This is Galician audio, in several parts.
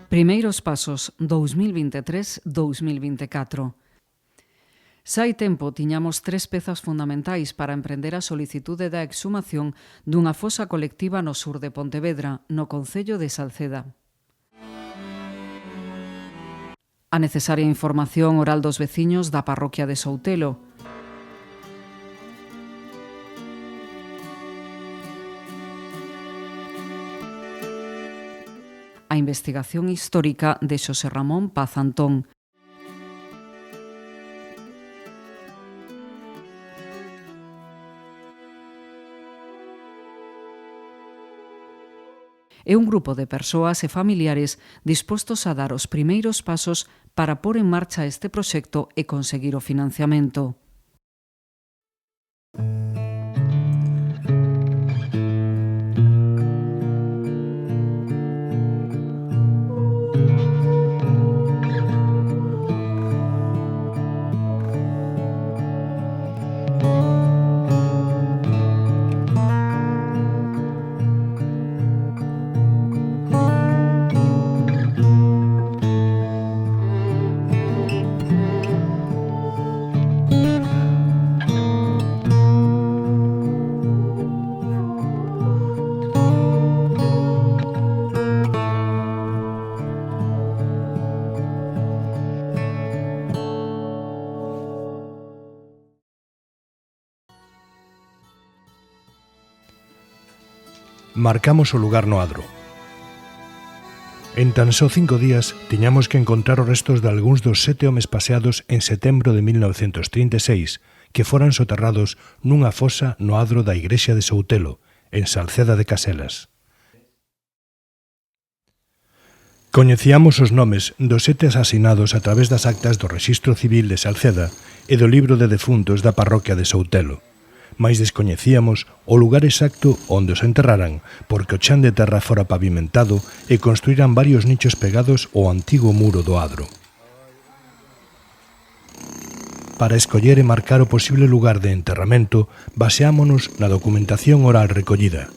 Primeiros pasos 2023-2024. Xa hai tempo tiñamos 3 pezas fundamentais para emprender a solicitude da exhumación dunha fosa colectiva no sur de Pontevedra, no concello de Salceda. A necesaria información oral dos veciños da parroquia de Soutelo. A investigación histórica de Xosé Ramón Paz Antón. É un grupo de persoas e familiares dispostos a dar os primeiros pasos para pôr en marcha este proxecto e conseguir o financiamento. Marcamos o lugar no adro. En tan só 5 días tiñamos que encontrar os restos de algúns dos 7 homes paseados en setembro de 1936 que foran soterrados nunha fosa no adro da igrexa de Soutelo, en Salceda de Caselas. Coñecíamos os nomes dos 7 asasinados a través das actas do Rexistro Civil de Salceda e do libro de defuntos da parroquia de Soutelo, mais descoñecíamos o lugar exacto onde os enterraran, porque o chan de terra fora pavimentado e construíran varios nichos pegados ao antigo muro do adro. Para escoller e marcar o posible lugar de enterramento, baseámonos na documentación oral recollida.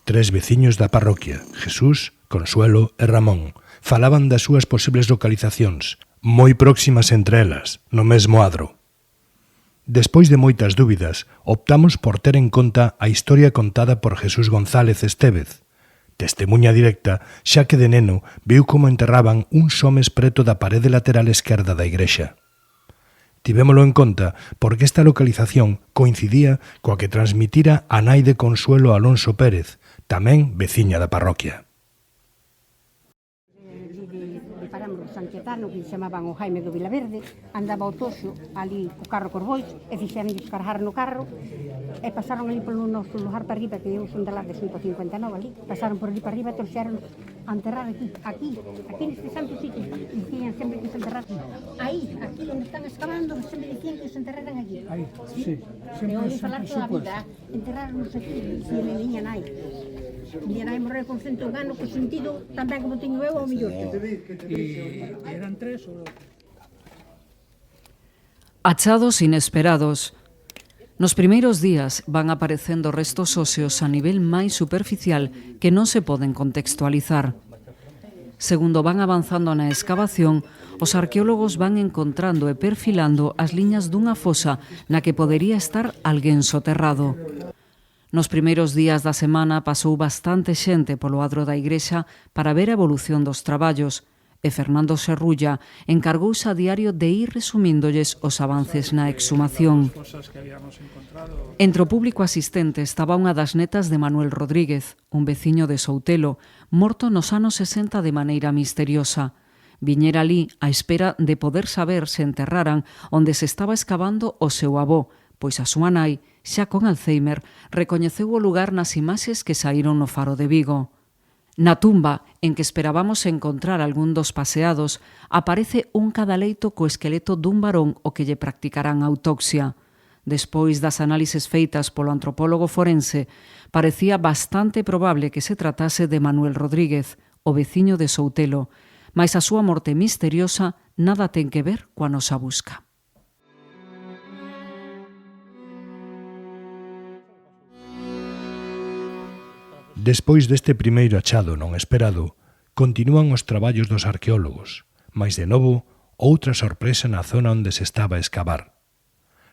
3 veciños da parroquia, Jesús, Consuelo e Ramón, falaban das súas posibles localizacións, moi próximas entre elas, no mesmo adro. Despois de moitas dúbidas, optamos por ter en conta a historia contada por Jesús González Estévez, testemunha directa, xa que de neno viu como enterraban uns homes preto da parede lateral esquerda da igrexa. Tivémolo en conta porque esta localización coincidía coa que transmitira a nai de Consuelo Alonso Pérez, tamén veciña da parroquia. San Quetano, que chamaban o Jaime do Vilaverde, andaba o Toxo ali co carro cos bois e fixeron descargar no carro e pasaron ali polo noso lugar para arriba, que eu son de lá de 159 ali, pasaron por ali para arriba e trouxeron a enterrar aquí neste santo sitio, dicían sempre que se enterrar aí, aquí onde están excavando, sempre dicían que se enterraran aquí. Aí, sí, sempre, eu ouvi falar toda a vida, enterrarnos aquí, dicía a miña nai. Miña nai morreu con 101 anos, co sentido tamén como teño eu ao millor. E eran 3 ou... Achados inesperados. Nos primeiros días van aparecendo restos óseos a nivel máis superficial que non se poden contextualizar. Segundo van avanzando na escavación, os arqueólogos van encontrando e perfilando as liñas dunha fosa na que podería estar alguén soterrado. Nos primeiros días da semana pasou bastante xente polo adro da igrexa para ver a evolución dos traballos, e Fernando Serrulla encargouse a diario de ir resumíndolles os avances na exhumación. Entre o público asistente estaba unha das netas de Manuel Rodríguez, un veciño de Soutelo, morto nos anos 60 de maneira misteriosa. Viñera alí á espera de poder saber se enterraran onde se estaba escavando o seu avó, pois a súa nai, xa con Alzheimer, recoñeceu o lugar nas imaxes que saíron no Faro de Vigo. Na tumba, en que esperábamos encontrar algún dos paseados, aparece un cadaleito co esqueleto dun varón o que lle practicarán autopsia. Despois das análises feitas polo antropólogo forense, parecía bastante probable que se tratase de Manuel Rodríguez, o veciño de Soutelo, mais a súa morte misteriosa nada ten que ver coa nosa busca. Despois deste primeiro achado non esperado, Continúan os traballos dos arqueólogos, mais de novo, outra sorpresa na zona onde se estaba a escavar.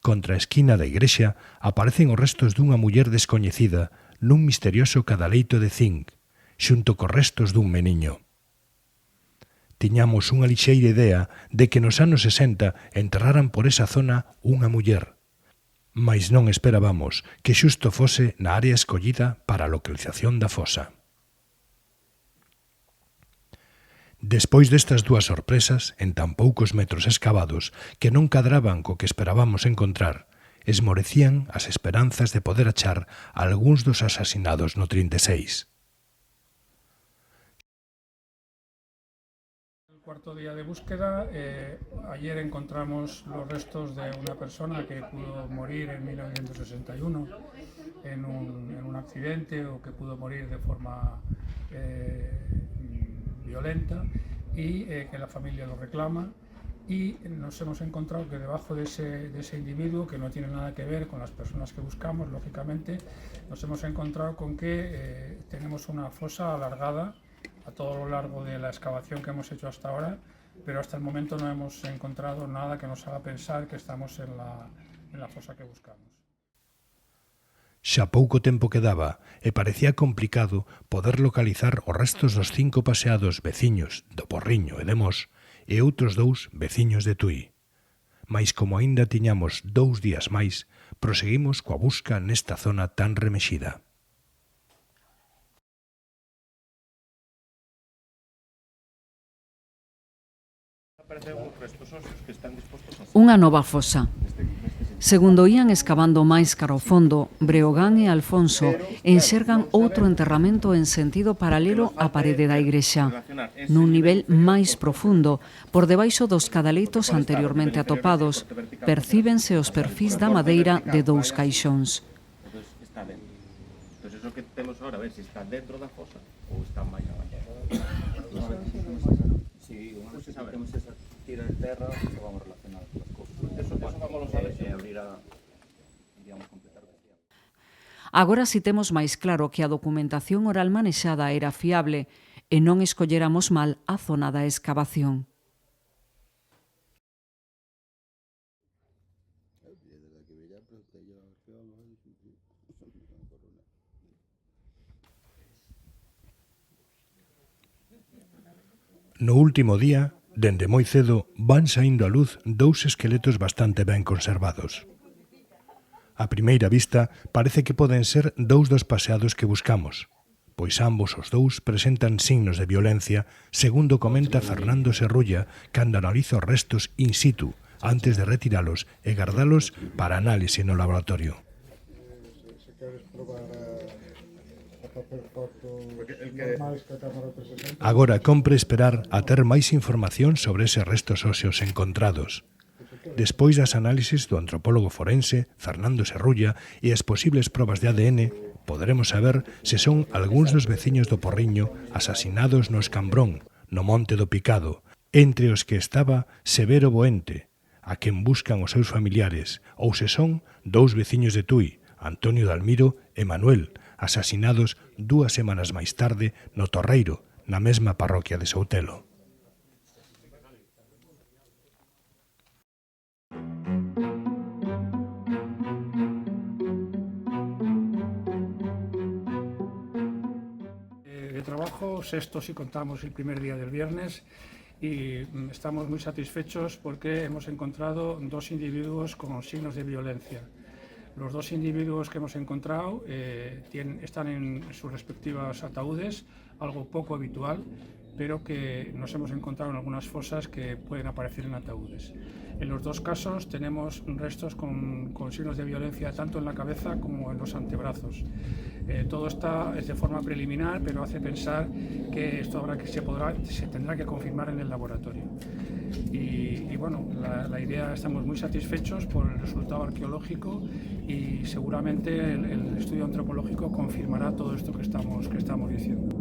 Contra a esquina da igrexa aparecen os restos dunha muller descoñecida nun misterioso cadaleito de zinc, xunto cos restos dun meniño. Tiñamos unha lixeira idea de que nos anos 60 enterraran por esa zona unha muller, mais non esperábamos que xusto fose na área escollida para a localización da fosa. Despois destas dúas sorpresas, en tan poucos metros escavados, que non cadraban co que esperábamos encontrar, esmorecían as esperanzas de poder achar algúns dos asasinados no 36. El cuarto día de búsqueda, ayer encontramos los restos de una persona que pudo morir en 1961 en un accidente o que pudo morir de forma violenta y que la familia lo reclama, y nos hemos encontrado que debajo de ese individuo, que no tiene nada que ver con las personas que buscamos, lógicamente, nos hemos encontrado con que tenemos una fosa alargada a todo lo largo de la excavación que hemos hecho hasta ahora, pero hasta el momento no hemos encontrado nada que nos haga pensar que estamos en la fosa que buscamos. Xa pouco tempo quedaba e parecía complicado poder localizar os restos dos 5 paseados veciños do Porriño e de Mos e outros 2 veciños de Tui. Mais como aínda tiñamos 2 días máis, proseguimos coa busca nesta zona tan remexida. Unha nova fosa. Segundo ían excavando máis cara ao fondo, Breogán e Alfonso enxergan outro enterramento en sentido paralelo á parede da igrexa, nun nivel máis profundo, por debaixo dos cadaleitos anteriormente atopados, percíbense os perfís da madeira de 2 caixóns. Está dentro. Entonces eso que temos ahora, a ver se está dentro da fosa ou está máis abaixo. Si unha vez que temos esa tira de terra, eso vamos relacionar con as cousas. Eso vamos a saber se abrirá, iríamos completar o que Agora si temos máis claro que a documentación oral manexada era fiable e non escolléramos mal a zona da excavación. No último día, dende moi cedo, van saindo á luz 2 esqueletos bastante ben conservados. A primeira vista, parece que poden ser 2 dos paseados que buscamos, pois ambos os 2 presentan signos de violencia, segundo comenta Fernando Serrulla, cando analiza os restos in situ, antes de retiralos e gardalos para análise no laboratorio. Agora compre esperar a ter máis información sobre eses restos óseos encontrados. Despois das análises do antropólogo forense Fernando Serrulla e as posibles probas de ADN, poderemos saber se son algúns dos veciños do Porriño asasinados no Escambrón, no Monte do Picado, entre os que estaba Severo Boente, a quen buscan os seus familiares, ou se son 2 veciños de Tui, Antonio Dalmiro e Manuel, asasinados 2 semanas máis tarde no Torreiro, na mesma parroquia de Soutelo. De trabajo, sexto si contamos el primer día del viernes, y estamos muy satisfechos porque hemos encontrado 2 individuos con signos de violencia. Los 2 individuos que hemos encontrado están en sus respectivos ataúdes, algo poco habitual, pero que nos hemos encontrado en algunas fosas que pueden aparecer en ataúdes. En los 2 casos tenemos restos con signos de violencia tanto en la cabeza como en los antebrazos. Todo es de forma preliminar, pero hace pensar que esto se tendrá que confirmar en el laboratorio. Y bueno, la idea, estamos muy satisfechos por el resultado arqueológico y seguramente el estudio antropológico confirmará todo esto que estamos diciendo.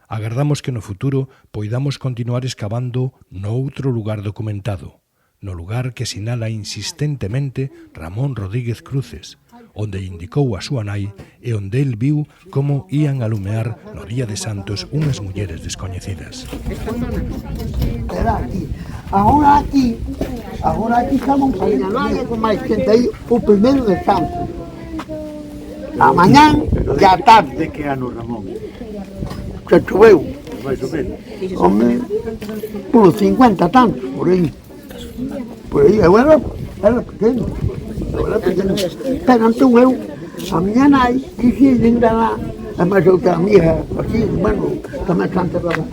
Agardamos que no futuro poidamos continuar escavando no outro lugar documentado, no lugar que sinala insistentemente Ramón Rodríguez Cruces, onde indicou a súa nai e onde el viu como ían alumear no Día de Santos unhas mulleres descoñecidas. Era aquí. Agora aquí estamos salindo nada con máis xente aí o primeiro de Santos. A mañán e a tarde. De que ano, Ramón? Se choveu. Mais ou menos. Home, por 50 tantos, por aí. Eu era pequeno. Pero entón eu, a miña nai, quixi ainda lá, a máis outra amiga, así, bueno, tamén Santa Bárbara.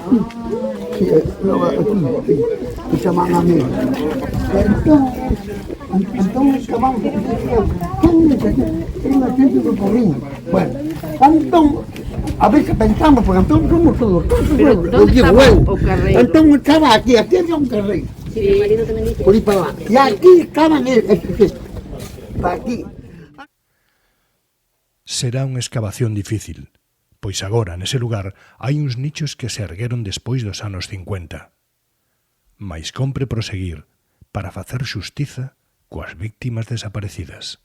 Sí, aquí, que chaman a mí. Entón, acabamos de dizer, quen unha xente do pobriño. Bueno, entón, a veces pensamos, porque entón somos todos eu digo eu. Entón estaba aquí había un carreiro. Por aí para lá. E aquí estaban estes, para aquí. Será unha excavación difícil, pois agora, nese lugar, hai uns nichos que se ergueron despois dos anos 50. Mais compre proseguir para facer xustiza coas víctimas desaparecidas.